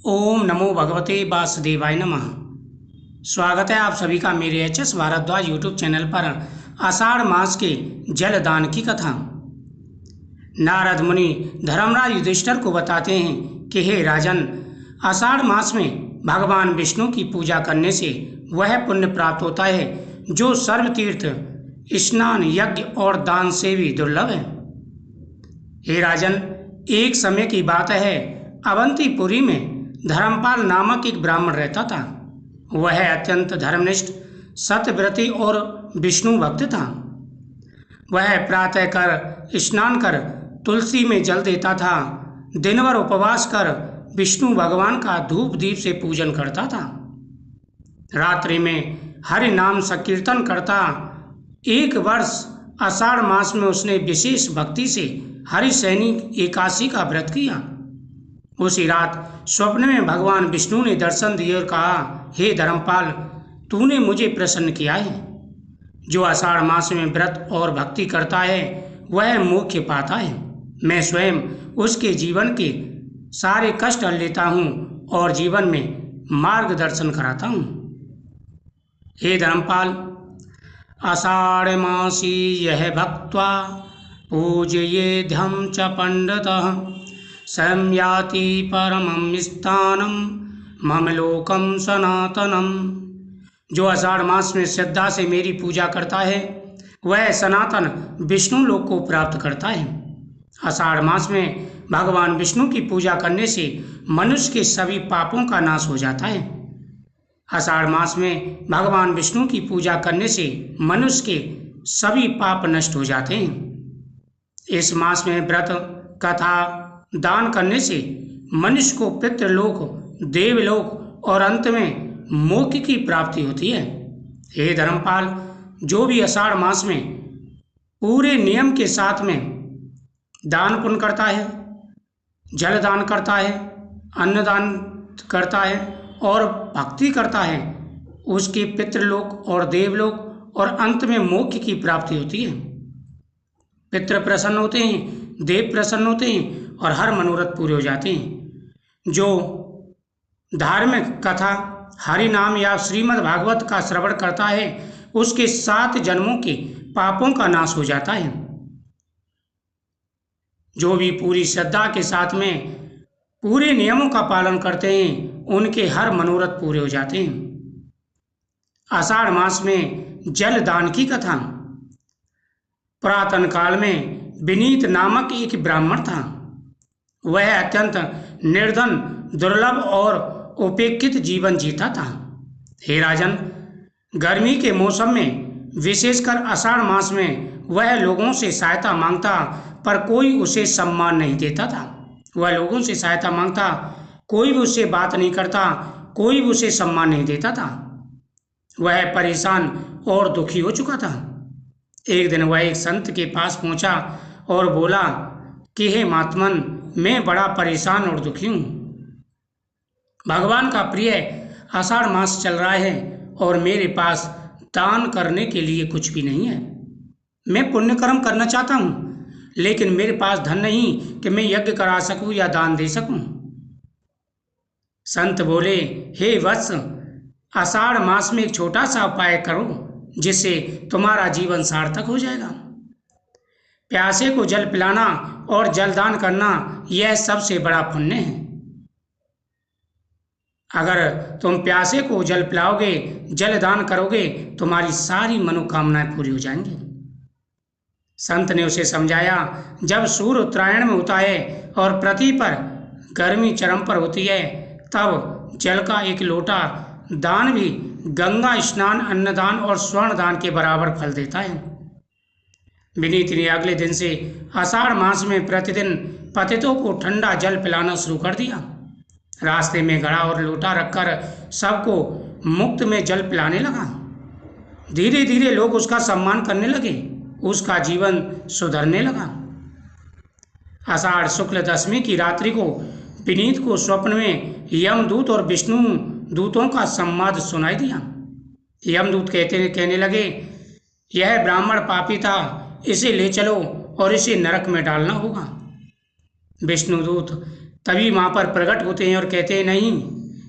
ओम नमो भगवते वासुदेवाय नमः। स्वागत है आप सभी का मेरे एच.एस. भारद्वाज यूट्यूब चैनल पर। आषाढ़ मास के जलदान की कथा। नारद मुनि धर्मराज युधिष्ठिर को बताते हैं कि हे राजन, आषाढ़ मास में भगवान विष्णु की पूजा करने से वह पुण्य प्राप्त होता है जो सर्व तीर्थ, स्नान, यज्ञ और दान से भी दुर्लभ है। हे राजन, एक समय की बात है, अवंतीपुरी में धर्मपाल नामक एक ब्राह्मण रहता था। वह अत्यंत धर्मनिष्ठ, सत्यव्रती और विष्णु भक्त था। वह प्रातः कर स्नान कर तुलसी में जल देता था, दिन भर उपवास कर विष्णु भगवान का धूप दीप से पूजन करता था, रात्रि में हरि नाम संकीर्तन करता। एक वर्ष आषाढ़ मास में उसने विशेष भक्ति से हरिशयनी एकादशी का व्रत किया। उसी रात स्वप्न में भगवान विष्णु ने दर्शन दिए और कहा, हे धर्मपाल, तूने मुझे प्रसन्न किया है। जो आषाढ़ मास में व्रत और भक्ति करता है वह मोक्ष पाता है। मैं स्वयं उसके जीवन के सारे कष्ट हर लेता हूँ और जीवन में मार्गदर्शन कराता हूँ। हे धर्मपाल, आषाढ़ मासी यह भक्त्वा पूजयेद्यं च पंडितः संयाति परमं स्थानं मम लोकं सनातनम। जो आषाढ़ मास में श्रद्धा से मेरी पूजा करता है वह सनातन विष्णु लोक को प्राप्त करता है। आषाढ़ मास में भगवान विष्णु की पूजा करने से मनुष्य के सभी पापों का नाश हो जाता है। आषाढ़ मास में भगवान विष्णु की पूजा करने से मनुष्य के सभी पाप नष्ट हो जाते हैं। इस मास में व्रत, कथा, दान करने से मनुष्य को पितृलोक, देवलोक और अंत में मोक्ष की प्राप्ति होती है। हे धर्मपाल, जो भी आषाढ़ मास में पूरे नियम के साथ में दान पुण्य करता है, जल दान करता है, अन्नदान करता है और भक्ति करता है, उसके पितृलोक और देवलोक और अंत में मोक्ष की प्राप्ति होती है। पितृ प्रसन्न होते हैं, देव प्रसन्न होते हैं और हर मनोरथ पूरे हो जाते हैं। जो धार्मिक कथा, हरि नाम या श्रीमद् भागवत का श्रवण करता है उसके 7 जन्मों के पापों का नाश हो जाता है। जो भी पूरी श्रद्धा के साथ में पूरे नियमों का पालन करते हैं उनके हर मनोरथ पूरे हो जाते हैं। आषाढ़ मास में जल दान की कथा। पुरातन काल में विनीत नामक एक ब्राह्मण था। वह अत्यंत निर्धन, दुर्लभ और उपेक्षित जीवन जीता था। हे राजन, गर्मी के मौसम में विशेषकर आषाढ़ मास में वह लोगों से सहायता मांगता पर कोई उसे सम्मान नहीं देता था। वह लोगों से सहायता मांगता, कोई भी उससे बात नहीं करता, कोई भी उसे सम्मान नहीं देता था। वह परेशान और दुखी हो चुका था। एक दिन वह एक संत के पास पहुंचा और बोला कि हे महात्मन, मैं बड़ा परेशान और दुखी हूँ। भगवान का प्रिय आषाढ़ मास चल रहा है और मेरे पास दान करने के लिए कुछ भी नहीं है। मैं पुण्य कर्म करना चाहता हूँ लेकिन मेरे पास धन नहीं कि मैं यज्ञ करा सकूँ या दान दे सकूँ। संत बोले, हे वत्स, आषाढ़ मास में एक छोटा सा उपाय करो जिससे तुम्हारा जीवन सार्थक हो जाएगा। प्यासे को जल पिलाना और जलदान करना यह सबसे बड़ा पुण्य है। अगर तुम प्यासे को जल पिलाओगे, जलदान करोगे, तुम्हारी सारी मनोकामनाएं पूरी हो जाएंगी। संत ने उसे समझाया, जब सूर्य उत्तरायण में होता है और पृथ्वी पर गर्मी चरम पर होती है तब जल का एक लोटा दान भी गंगा स्नान, अन्नदान और स्वर्ण दान के बराबर फल देता है। विनीत ने अगले दिन से आषाढ़ मास में प्रतिदिन पतितों को ठंडा जल पिलाना शुरू कर दिया। रास्ते में घड़ा और लोटा रखकर सबको मुफ्त में जल पिलाने लगा। धीरे धीरे लोग उसका सम्मान करने लगे, उसका जीवन सुधरने लगा। आषाढ़ शुक्ल दशमी की रात्रि को विनीत को स्वप्न में यमदूत और विष्णु दूतों का संवाद सुनाई दिया। यमदूत कहने लगे, यह ब्राह्मण पापी था, इसे ले चलो और इसे नरक में डालना होगा। विष्णुदूत तभी वहाँ पर प्रकट होते हैं और कहते हैं नहीं,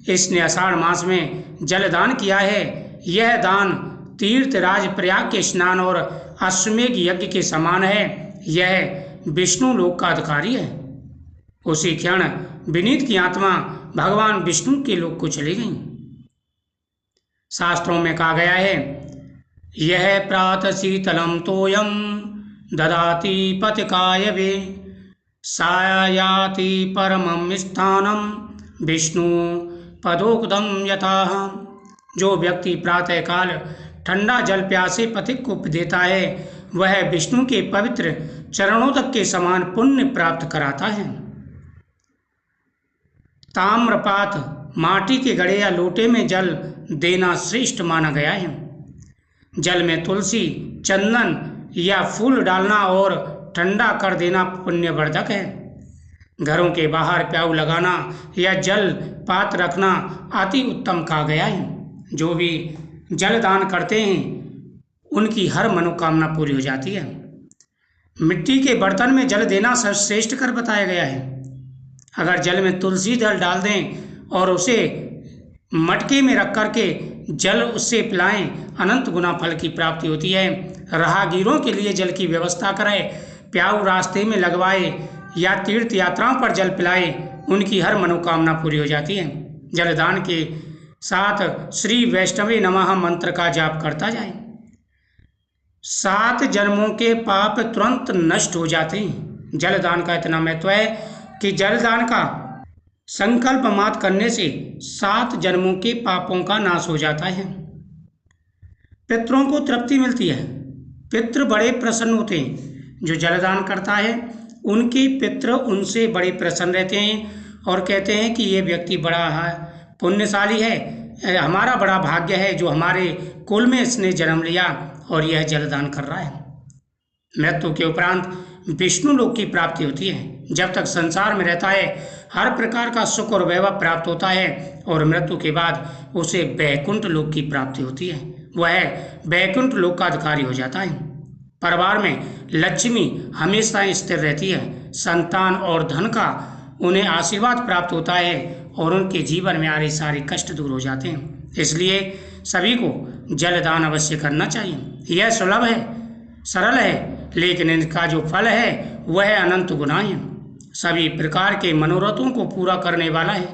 इसने आषाढ़ मास में जलदान किया है। यह दान तीर्थराज प्रयाग के स्नान और अश्वमेघ यज्ञ के समान है। यह विष्णु लोक का अधिकारी है। उसी क्षण विनीत की आत्मा भगवान विष्णु के लोक को चली गई। शास्त्रों में कहा गया है, यह प्रातः शीतलम तोयम ददाति पतिकाय वे सायाति परमं स्थानम विष्णु पदोक्तम यथा। जो व्यक्ति प्रातःकाल ठंडा जल प्यासे पथिक को देता है, वह विष्णु के पवित्र चरणों तक के समान पुण्य प्राप्त कराता है। ताम्रपात माटी के घड़े या लोटे में जल देना श्रेष्ठ माना गया है। जल में तुलसी, चंदन या फूल डालना और ठंडा कर देना पुण्यवर्धक है। घरों के बाहर प्याऊ लगाना या जल पात रखना अति उत्तम कहा गया है। जो भी जल दान करते हैं उनकी हर मनोकामना पूरी हो जाती है। मिट्टी के बर्तन में जल देना सर्वश्रेष्ठ कर बताया गया है। अगर जल में तुलसी जल डाल दें और उसे मटके में रख करके जल उससे पिलाएं, अनंत गुना फल की प्राप्ति होती है। राहगीरों के लिए जल की व्यवस्था करें, प्याऊ रास्ते में लगवाए या तीर्थ यात्राओं पर जल पिलाए, उनकी हर मनोकामना पूरी हो जाती है। जलदान के साथ श्री वैष्णवे नमः मंत्र का जाप करता जाए। 7 जन्मों के पाप तुरंत नष्ट हो जाते हैं। जलदान का इतना महत्व है कि जलदान का संकल्प मात्र करने से 7 जन्मों के पापों का नाश हो जाता है। पितरों को तृप्ति मिलती है। पितृ बड़े प्रसन्न होते हैं। जो जलदान करता है उनके पितृ उनसे बड़े प्रसन्न रहते हैं और कहते हैं कि ये व्यक्ति बड़ा पुण्यशाली है, हमारा बड़ा भाग्य है जो हमारे कुल में इसने जन्म लिया और यह जलदान कर रहा है। मृत्यु के उपरांत विष्णु लोक की प्राप्ति होती है। जब तक संसार में रहता है हर प्रकार का सुख और वैभव प्राप्त होता है और मृत्यु के बाद उसे वैकुंठ लोक की प्राप्ति होती है। वह वैकुंठ लोक का अधिकारी हो जाता है। परिवार में लक्ष्मी हमेशा स्थिर रहती है। संतान और धन का उन्हें आशीर्वाद प्राप्त होता है और उनके जीवन में आ रहे सारे कष्ट दूर हो जाते हैं। इसलिए सभी को जलदान अवश्य करना चाहिए। यह सुलभ है, सरल है, लेकिन इनका जो फल है वह अनंत गुना है। सभी प्रकार के मनोरथों को पूरा करने वाला है,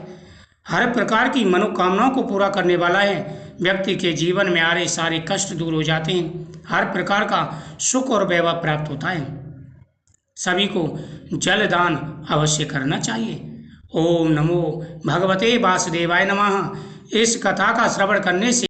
हर प्रकार की मनोकामनाओं को पूरा करने वाला है। व्यक्ति के जीवन में आ रहे सारे कष्ट दूर हो जाते हैं, हर प्रकार का सुख और वैभव प्राप्त होता है। सभी को जलदान अवश्य करना चाहिए। ओम नमो भगवते वासुदेवाय नमः। इस कथा का श्रवण करने से